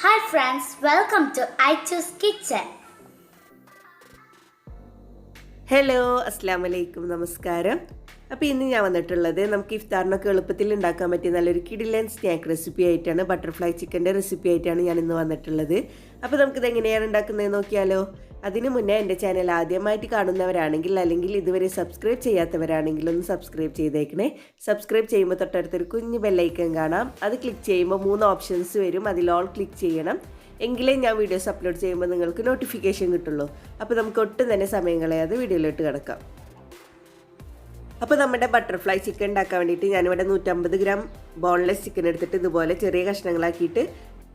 Hi friends, welcome to Aychu's kitchen. Hello അസ്സാം വലൈക്കും നമസ്കാരം. അപ്പോൾ ഇന്ന് ഞാൻ വന്നിട്ടുള്ളത് നമുക്ക് ഇഫ്താറിനൊക്കെ എളുപ്പത്തിൽ ഉണ്ടാക്കാൻ പറ്റിയ നല്ലൊരു കിടിലൻ സ്നാക്ക് റെസിപ്പി ആയിട്ടാണ്. ബട്ടർഫ്ലൈ ചിക്കൻ്റെ റെസിപ്പി ആയിട്ടാണ് ഞാൻ ഇന്ന് വന്നിട്ടുള്ളത്. അപ്പോൾ നമുക്കിത് എങ്ങനെയാണ് ഉണ്ടാക്കുന്നത് നോക്കിയാലോ. അതിനു മുന്നേ എൻ്റെ ചാനൽ ആദ്യമായിട്ട് കാണുന്നവരാണെങ്കിൽ അല്ലെങ്കിൽ ഇതുവരെ സബ്സ്ക്രൈബ് ചെയ്യാത്തവരാണെങ്കിൽ ഒന്ന് സബ്സ്ക്രൈബ് ചെയ്തേക്കണേ. സബ്സ്ക്രൈബ് ചെയ്യുമ്പോൾ തൊട്ടടുത്തൊരു കുഞ്ഞ് ബെല്ലൈക്കൺ കാണാം. അത് ക്ലിക്ക് ചെയ്യുമ്പോൾ 3 ഓപ്ഷൻസ് വരും. അതിൽ ഓൾ ക്ലിക്ക് ചെയ്യണം. എങ്കിലേ ഞാൻ വീഡിയോസ് അപ്ലോഡ് ചെയ്യുമ്പോൾ നിങ്ങൾക്ക് നോട്ടിഫിക്കേഷൻ കിട്ടുള്ളൂ. അപ്പോൾ നമുക്ക് ഒട്ടും തന്നെ സമയം കളയാതെ വീഡിയോയിലോട്ട് കിടക്കാം. അപ്പോൾ നമ്മുടെ ബട്ടർഫ്ലൈ ചിക്കൻ ഉണ്ടാക്കാൻ വേണ്ടിയിട്ട് ഞാനിവിടെ 150 ഗ്രാം ബോൺലെസ് ചിക്കൻ എടുത്തിട്ട് ഇതുപോലെ ചെറിയ കഷ്ണങ്ങളാക്കിയിട്ട്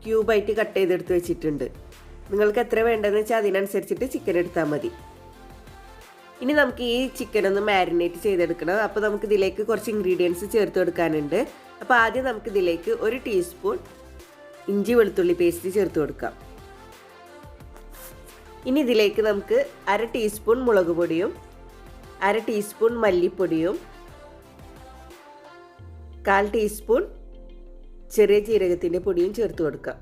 ക്യൂബായിട്ട് കട്ട് ചെയ്തെടുത്ത് വെച്ചിട്ടുണ്ട്. നിങ്ങൾക്ക് എത്ര വേണ്ടതെന്ന് വെച്ചാൽ അതിനനുസരിച്ചിട്ട് ചിക്കൻ എടുത്താൽ മതി. ഇനി നമുക്ക് ഈ ചിക്കൻ ഒന്ന് മാരിനേറ്റ് ചെയ്തെടുക്കണം. അപ്പോൾ നമുക്ക് ഇതിലേക്ക് കുറച്ച് ഇൻഗ്രീഡിയൻസ് ചേർത്ത് കൊടുക്കാനുണ്ട്. അപ്പോൾ ആദ്യം നമുക്ക് ഇതിലേക്ക് 1 ടീസ്പൂൺ ഇഞ്ചി വെളുത്തുള്ളി പേസ്റ്റ് ചേർത്ത് കൊടുക്കാം. ഇനി ഇതിലേക്ക് നമുക്ക് 1/2 ടീസ്പൂൺ മുളക് പൊടിയും 1/2 ടീസ്പൂൺ മല്ലിപ്പൊടിയും 1/4 ടീസ്പൂൺ ചെറിയ ജീരകത്തിൻ്റെ പൊടിയും ചേർത്ത് കൊടുക്കാം.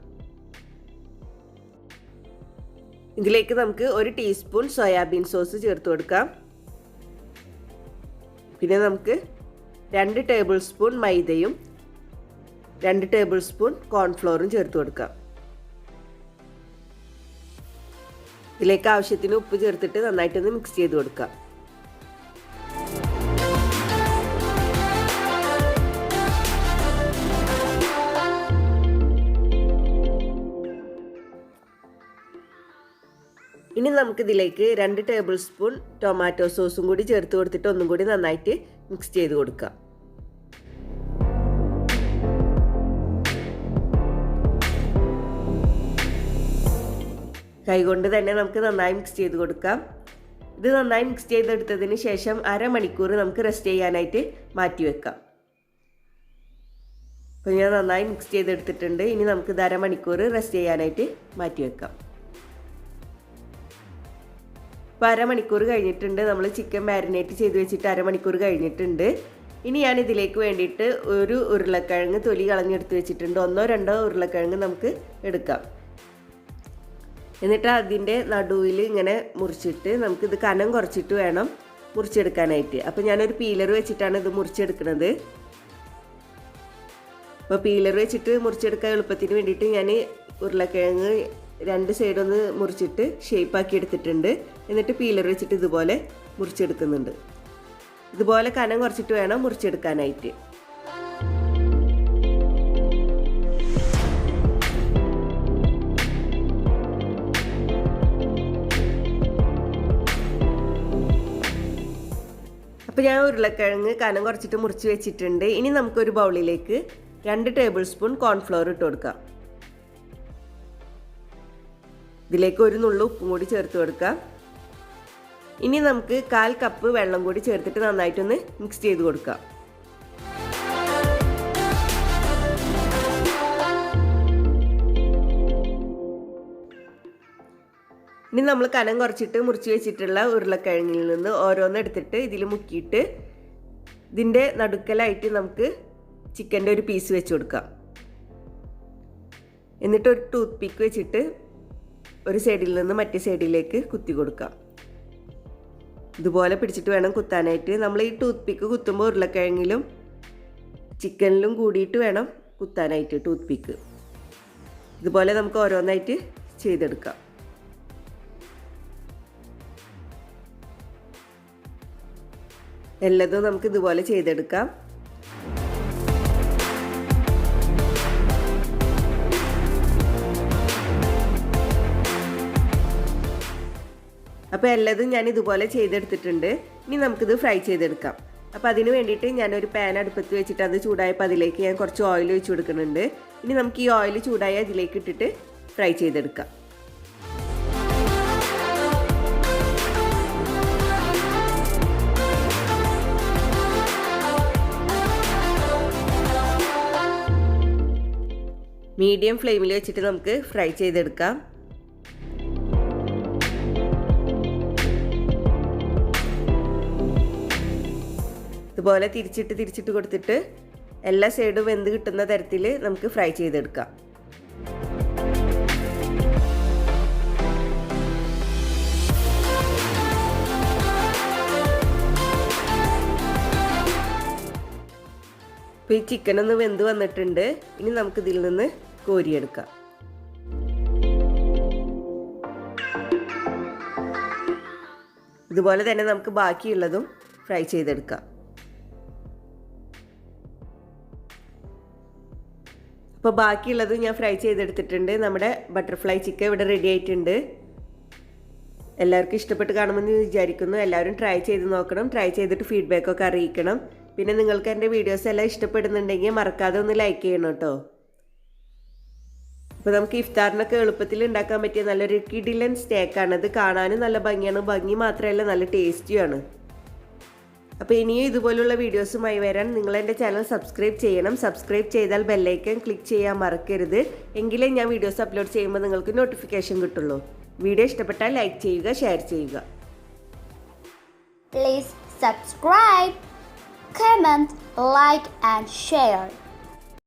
ഇതിലേക്ക് നമുക്ക് 1 ടീസ്പൂൺ സോയാബീൻ സോസ് ചേർത്ത് കൊടുക്കാം. പിന്നെ നമുക്ക് 2 ടേബിൾ സ്പൂൺ മൈദയും 2 ടേബിൾ സ്പൂൺ കോൺഫ്ലോറും ചേർത്ത് കൊടുക്കാം. ഇതിലേക്ക് ആവശ്യത്തിന് ഉപ്പ് ചേർത്തിട്ട് നന്നായിട്ടൊന്ന് മിക്സ് ചെയ്ത് കൊടുക്കാം. ഇനി നമുക്കിതിലേക്ക് 2 ടേബിൾ സ്പൂൺ ടൊമാറ്റോ സോസും കൂടി ചേർത്ത് കൊടുത്തിട്ട് ഒന്നും കൂടി നന്നായിട്ട് മിക്സ് ചെയ്ത് കൊടുക്കാം. കൈകൊണ്ട് തന്നെ നമുക്ക് നന്നായി മിക്സ് ചെയ്ത് കൊടുക്കാം. ഇത് നന്നായി മിക്സ് ചെയ്തെടുത്തതിന് ശേഷം 1/2 മണിക്കൂർ നമുക്ക് റെസ്റ്റ് ചെയ്യാനായിട്ട് മാറ്റി വെക്കാം. അപ്പോൾ ഞാൻ നന്നായി മിക്സ് ചെയ്തെടുത്തിട്ടുണ്ട്. ഇനി നമുക്കിത് 1/2 മണിക്കൂർ റെസ്റ്റ് ചെയ്യാനായിട്ട് മാറ്റി വെക്കാം. അപ്പോൾ 1/2 മണിക്കൂർ കഴിഞ്ഞിട്ടുണ്ട്. നമ്മൾ ചിക്കൻ മാരിനേറ്റ് ചെയ്ത് വെച്ചിട്ട് 1/2 മണിക്കൂർ കഴിഞ്ഞിട്ടുണ്ട്. ഇനി ഞാൻ ഇതിലേക്ക് വേണ്ടിയിട്ട് 1 ഉരുളക്കിഴങ്ങ് തൊലി കളഞ്ഞെടുത്ത് വെച്ചിട്ടുണ്ട്. 1-2 ഉരുളക്കിഴങ്ങ് നമുക്ക് എടുക്കാം. എന്നിട്ട് അതിൻ്റെ നടുവിൽ ഇങ്ങനെ മുറിച്ചിട്ട് നമുക്കിത് കനം കുറച്ചിട്ട് വേണം മുറിച്ചെടുക്കാനായിട്ട്. അപ്പോൾ ഞാനൊരു പീലർ വെച്ചിട്ടാണ് ഇത് മുറിച്ചെടുക്കുന്നത്. അപ്പോൾ പീലർ വെച്ചിട്ട് മുറിച്ചെടുക്കാൻ എളുപ്പത്തിന് വേണ്ടിയിട്ട് ഞാൻ ഉരുളക്കിഴങ്ങ് 2 സൈഡൊന്ന് മുറിച്ചിട്ട് ഷേപ്പാക്കി എടുത്തിട്ടുണ്ട്. എന്നിട്ട് പീലർ വെച്ചിട്ട് ഇതുപോലെ മുറിച്ചെടുക്കുന്നുണ്ട്. ഇതുപോലെ കനം കുറച്ചിട്ട് വേണം മുറിച്ചെടുക്കാനായിട്ട്. അപ്പോൾ ഞാൻ ഉരുളക്കിഴങ്ങ് കനം കുറച്ചിട്ട് മുറിച്ച് വെച്ചിട്ടുണ്ട്. ഇനി നമുക്കൊരു ബൗളിലേക്ക് 2 ടേബിൾ സ്പൂൺ കോൺഫ്ലോർ ഇട്ട് കൊടുക്കാം. ഇതിലേക്ക് 1 നുള്ളു ഉപ്പും കൂടി ചേർത്ത് കൊടുക്കാം. ഇനി നമുക്ക് 1/4 കപ്പ് വെള്ളം കൂടി ചേർത്തിട്ട് നന്നായിട്ടൊന്ന് മിക്സ് ചെയ്ത് കൊടുക്കാം. ഇനി നമ്മൾ കനം കുറച്ചിട്ട് മുറിച്ച് വെച്ചിട്ടുള്ള ഉരുളക്കിഴങ്ങിൽ നിന്ന് ഓരോന്നെടുത്തിട്ട് ഇതിൽ മുക്കിയിട്ട് ഇതിൻ്റെ നടുക്കലായിട്ട് നമുക്ക് ചിക്കൻ്റെ ഒരു പീസ് വെച്ച് കൊടുക്കാം. എന്നിട്ട് ഒരു ടൂത്ത് പിക്ക് വെച്ചിട്ട് ഒരു സൈഡിൽ നിന്ന് മറ്റേ സൈഡിലേക്ക് കുത്തി കൊടുക്കാം. ഇതുപോലെ പിടിച്ചിട്ട് വേണം കുത്താനായിട്ട്. നമ്മൾ ഈ ടൂത്ത് പിക്ക് കുത്തുമ്പോൾ ഉരുളക്കിഴങ്ങിലും ചിക്കനിലും കൂടിയിട്ട് വേണം കുത്താനായിട്ട് ടൂത്ത് പിക്ക്. ഇതുപോലെ നമുക്ക് ഓരോന്നായിട്ട് ചെയ്തെടുക്കാം. എല്ലാതും നമുക്ക് ഇതുപോലെ ചെയ്തെടുക്കാം. അപ്പോൾ എല്ലാതും ഞാൻ ഇതുപോലെ ചെയ്തെടുത്തിട്ടുണ്ട്. ഇനി നമുക്കിത് ഫ്രൈ ചെയ്തെടുക്കാം. അപ്പോൾ അതിന് വേണ്ടിയിട്ട് ഞാനൊരു പാൻ അടുപ്പത്ത് വെച്ചിട്ട് അത് ചൂടായപ്പോൾ അതിലേക്ക് ഞാൻ കുറച്ച് ഓയിൽ ഒഴിച്ച് കൊടുക്കുന്നുണ്ട്. ഇനി നമുക്ക് ഈ ഓയിൽ ചൂടായി അതിലേക്ക് ഇട്ടിട്ട് ഫ്രൈ ചെയ്തെടുക്കാം. മീഡിയം ഫ്ലെയിമിൽ വെച്ചിട്ട് നമുക്ക് ഫ്രൈ ചെയ്തെടുക്കാം. ഇതുപോലെ തിരിച്ചിട്ട് കൊടുത്തിട്ട് എല്ലാ സൈഡും വെന്ത് കിട്ടുന്ന തരത്തിൽ നമുക്ക് ഫ്രൈ ചെയ്തെടുക്കാം. അപ്പോൾ ഈ ചിക്കൻ ഒന്ന് വെന്ത് വന്നിട്ടുണ്ട്. ഇനി നമുക്കിതിൽ നിന്ന് കോരിയെടുക്കാം. ഇതുപോലെ തന്നെ നമുക്ക് ബാക്കിയുള്ളതും ഫ്രൈ ചെയ്തെടുക്കാം. അപ്പോൾ ബാക്കിയുള്ളത് ഞാൻ ഫ്രൈ ചെയ്തെടുത്തിട്ടുണ്ട്. നമ്മുടെ ബട്ടർഫ്ലൈ ചിക്കൻ ഇവിടെ റെഡി ആയിട്ടുണ്ട്. എല്ലാവർക്കും ഇഷ്ടപ്പെട്ട് കാണുമെന്ന് വിചാരിക്കുന്നു. എല്ലാവരും ട്രൈ ചെയ്ത് നോക്കണം. ട്രൈ ചെയ്തിട്ട് ഫീഡ്ബാക്കൊക്കെ അറിയിക്കണം. പിന്നെ നിങ്ങൾക്ക് എൻ്റെ വീഡിയോസ് എല്ലാം ഇഷ്ടപ്പെടുന്നുണ്ടെങ്കിൽ മറക്കാതെ ഒന്ന് ലൈക്ക് ചെയ്യണം കേട്ടോ. അപ്പോൾ നമുക്ക് ഇഫ്താറിനൊക്കെ എളുപ്പത്തിൽ ഉണ്ടാക്കാൻ പറ്റിയ നല്ലൊരു കിടിലൻ സ്നാക്കാണ്. അത് കാണാനും നല്ല ഭംഗിയാണ്. ഭംഗി മാത്രമല്ല നല്ല ടേസ്റ്റിയാണ്. അപ്പോൾ ഇനിയും ഇതുപോലുള്ള വീഡിയോസുമായി വരാൻ നിങ്ങൾ എൻ്റെ ചാനൽ സബ്സ്ക്രൈബ് ചെയ്യണം. സബ്സ്ക്രൈബ് ചെയ്താൽ ബെല്ലൈക്കൺ ക്ലിക്ക് ചെയ്യാൻ മറക്കരുത്. എങ്കിലേ ഞാൻ വീഡിയോസ് അപ്ലോഡ് ചെയ്യുമ്പോൾ നിങ്ങൾക്ക് നോട്ടിഫിക്കേഷൻ കിട്ടുള്ളൂ. വീഡിയോ ഇഷ്ടപ്പെട്ടാൽ ലൈക്ക് ചെയ്യുക, ഷെയർ ചെയ്യുക. Please subscribe, comment, like and share.